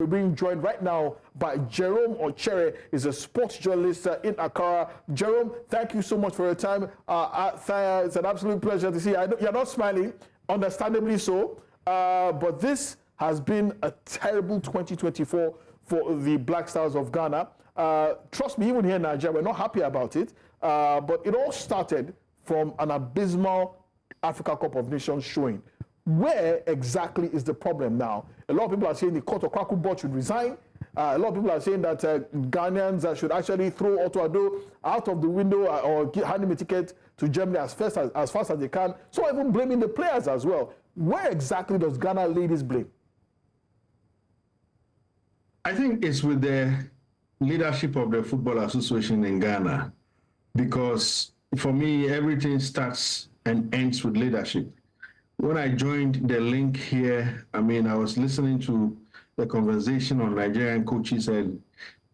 We're being joined right now by Jerome Ochere, is a sports journalist in Accra. Jerome, thank you so much for your time. It's an absolute pleasure to see you. You're not smiling, understandably so, but this has been a terrible 2024 for the Black Stars of Ghana. Trust me, even here in Nigeria, we're not happy about it, but it all started from an abysmal Africa Cup of Nations showing. Where exactly is the problem now? A lot of people are saying the Koto Kwaku board should resign. A lot of people are saying that Ghanaians should actually throw Otto Addo out of the window or hand him a ticket to Germany as fast as they can. So even blaming the players as well. Where exactly does Ghana lay this blame? I think it's with the leadership of the Football Association in Ghana, because for me, everything starts and ends with leadership. When I joined the link here, I was listening to the conversation on Nigerian coaches, and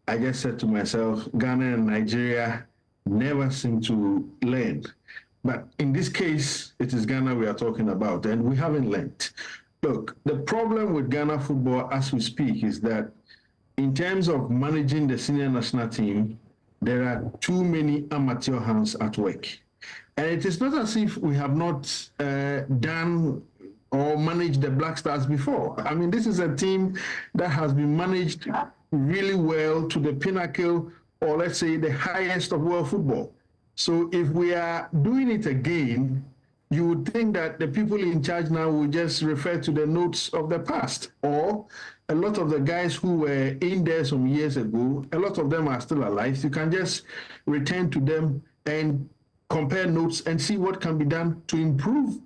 I just said to myself, Ghana and Nigeria never seem to learn. But in this case, it is Ghana we are talking about, and we haven't learned. Look, the problem with Ghana football as we speak is that in terms of managing the senior national team, there are too many amateur hands at work. And it is not as if we have not done or managed the Black Stars before. This is a team that has been managed really well to the pinnacle, or let's say the highest of world football. So if we are doing it again, you would think that the people in charge now will just refer to the notes of the past, or a lot of the guys who were in there some years ago, a lot of them are still alive. You can just return to them and compare notes and see what can be done to improve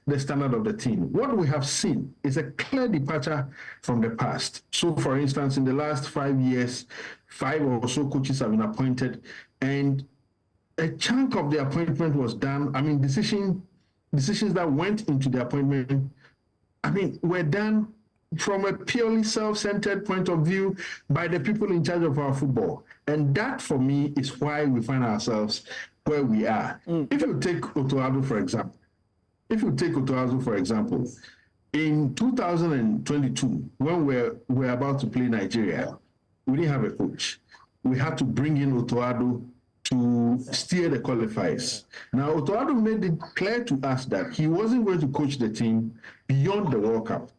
the standard of the team. What we have seen is a clear departure from the past. So, for instance, in the last 5 years, 5 or so coaches have been appointed, and a chunk of the appointment was done. Decisions that went into the appointment, were done from a purely self-centered point of view by the people in charge of our football. And that, for me, is why we find ourselves where we are. If you take Otto Addo, for example, in 2022, when we're about to play Nigeria, we didn't have a coach. We had to bring in Otto Addo to steer the qualifiers. Now, Otto Addo made it clear to us that he wasn't going to coach the team beyond the World Cup.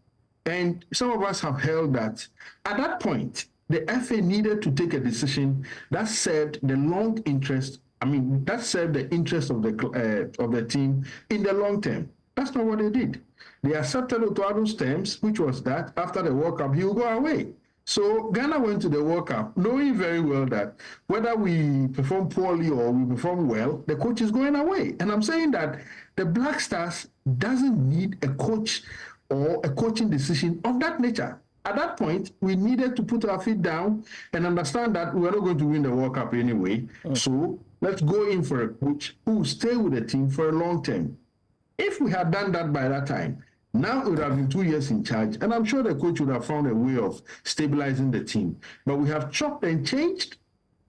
And some of us have held that at that point, the FA needed to take a decision that served the long interest. That served the interest of the team in the long term. That's not what they did. They accepted Otto Addo's terms, which was that after the World Cup, he will go away. So Ghana went to the World Cup knowing very well that whether we perform poorly or we perform well, the coach is going away. And I'm saying that the Black Stars doesn't need a coach or a coaching decision of that nature. At that point, we needed to put our feet down and understand that we're not going to win the World Cup anyway. So let's go in for a coach who will stay with the team for a long term. If we had done that by that time, now it would have been 2 years in charge, and I'm sure the coach would have found a way of stabilizing the team. But we have chopped and changed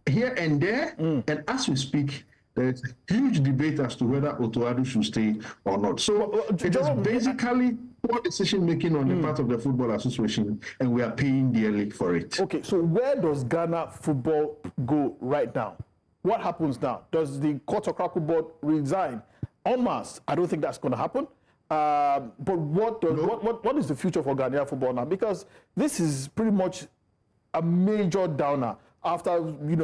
here and there, and as we speak, there's a huge debate as to whether Otto Addo should stay or not. So it is basically poor decision-making on the part of the Football Association, and we are paying dearly for it. Okay, so where does Ghana football go right now? What happens now? Does the Koto Kwaku board resign en masse? I don't think that's going to happen. But what is the future for Ghanaian football now? Because this is pretty much a major downer. After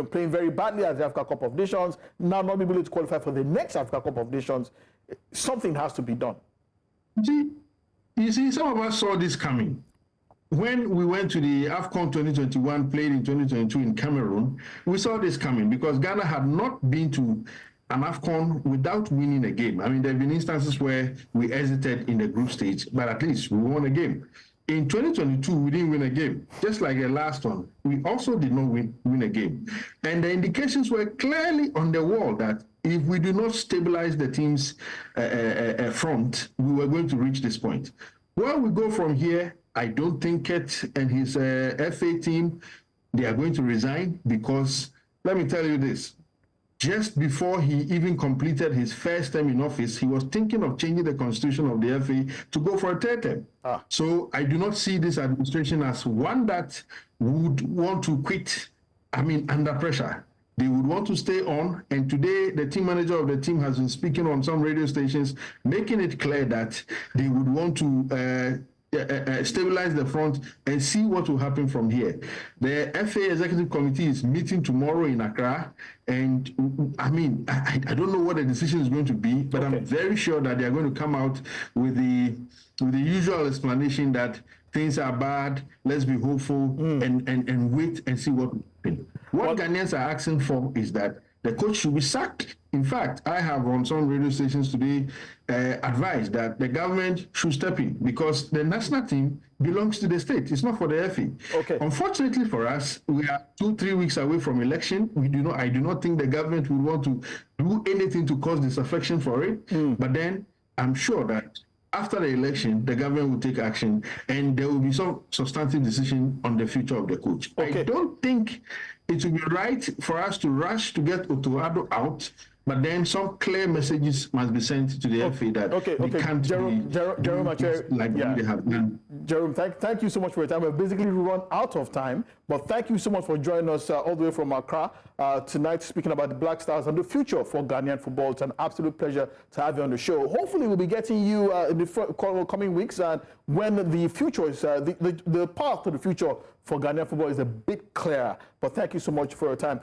playing very badly at the Africa Cup of Nations, now not being able to qualify for the next Africa Cup of Nations, something has to be done. You see, some of us saw this coming. When we went to the AFCON 2021, played in 2022 in Cameroon, we saw this coming because Ghana had not been to an AFCON without winning a game. There have been instances where we exited in the group stage, but at least we won a game. In 2022, we didn't win a game. Just like the last one, we also did not win a game. And the indications were clearly on the wall that if we do not stabilize the team's front, we were going to reach this point. Where we go from here, I don't think Ket and his FA team, they are going to resign because, let me tell you this, just before he even completed his first term in office, he was thinking of changing the constitution of the FA to go for a third term. So I do not see this administration as one that would want to quit, under pressure. They would want to stay on. And today, the team manager of the team has been speaking on some radio stations, making it clear that they would want to stabilize the front and see what will happen from here. The FA Executive Committee is meeting tomorrow in Accra, and I don't know what the decision is going to be, but I'm very sure that they are going to come out with the usual explanation that things are bad, let's be hopeful, and wait and see what will happen. What Ghanaians are asking for is that the coach should be sacked. In fact, I have on some radio stations today advised that the government should step in because the national team belongs to the state. It's not for the FA. Unfortunately for us, we are 2-3 weeks away from election. I do not think the government will want to do anything to cause disaffection for it. But then I'm sure that after the election, the government will take action and there will be some substantive decision on the future of the coach. I don't think it will be right for us to rush to get Otuado out, but then some clear messages must be sent to the FA that they can't Jerome they have done. Jerome, thank you so much for your time. We've basically run out of time, but thank you so much for joining us all the way from Accra tonight, speaking about the Black Stars and the future for Ghanaian football. It's an absolute pleasure to have you on the show. Hopefully, we'll be getting you in the coming weeks, and when the future is the path to the future for Ghanaian football is a bit clearer. But thank you so much for your time.